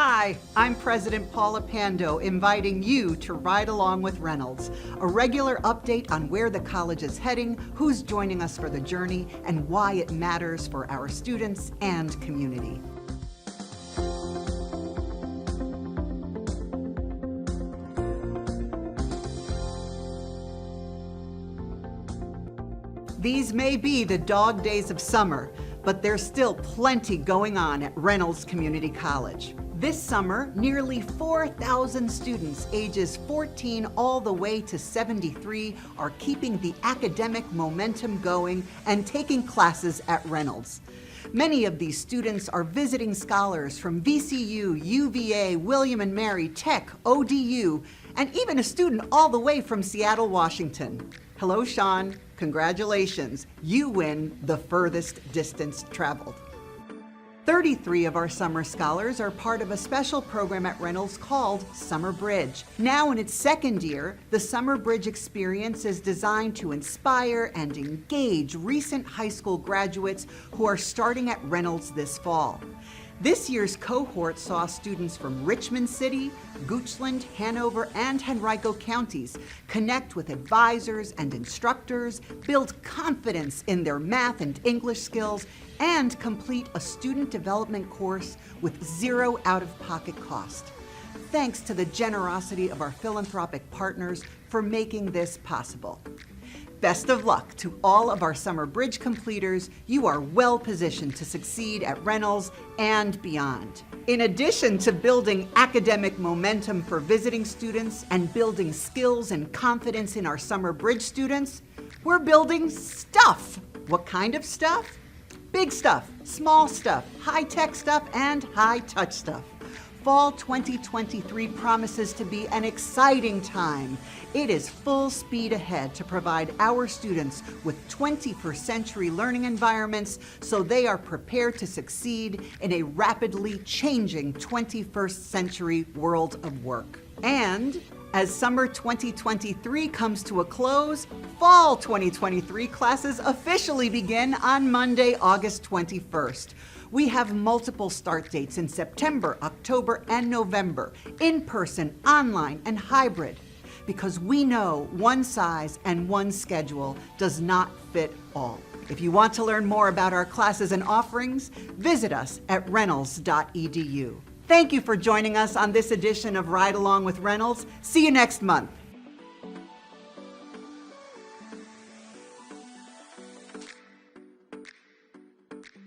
Hi, I'm President Paula Pando, inviting you to ride along with Reynolds, a regular update on where the college is heading, who's joining us for the journey, and why it matters for our students and community. These may be the dog days of summer, but there's still plenty going on at Reynolds Community College. This summer, nearly 4,000 students ages 14 all the way to 73 are keeping the academic momentum going and taking classes at Reynolds. Many of these students are visiting scholars from VCU, UVA, William & Mary, Tech, ODU, and even a student all the way from Seattle, Washington. Hello, Sean. Congratulations. You win the furthest distance traveled. 33 of our summer scholars are part of a special program at Reynolds called Summer Bridge. Now in its second year, the Summer Bridge experience is designed to inspire and engage recent high school graduates who are starting at Reynolds this fall. This year's cohort saw students from Richmond City, Goochland, Hanover, and Henrico counties connect with advisors and instructors, build confidence in their math and English skills, and complete a student development course with zero out-of-pocket cost. Thanks to the generosity of our philanthropic partners for making this possible. Best of luck to all of our Summer Bridge completers. You are well positioned to succeed at Reynolds and beyond. In addition to building academic momentum for visiting students and building skills and confidence in our Summer Bridge students, we're building stuff. What kind of stuff? Big stuff, small stuff, high-tech stuff, and high-touch stuff. Fall 2023 promises to be an exciting time. It is full speed ahead to provide our students with 21st century learning environments so they are prepared to succeed in a rapidly changing 21st century world of work. And as summer 2023 comes to a close, fall 2023 classes officially begin on Monday, August 21st. We have multiple start dates in September, October, and November, in person, online, and hybrid, because we know one size and one schedule does not fit all. If you want to learn more about our classes and offerings, visit us at reynolds.edu. Thank you for joining us on this edition of Ride Along with Reynolds. See you next month.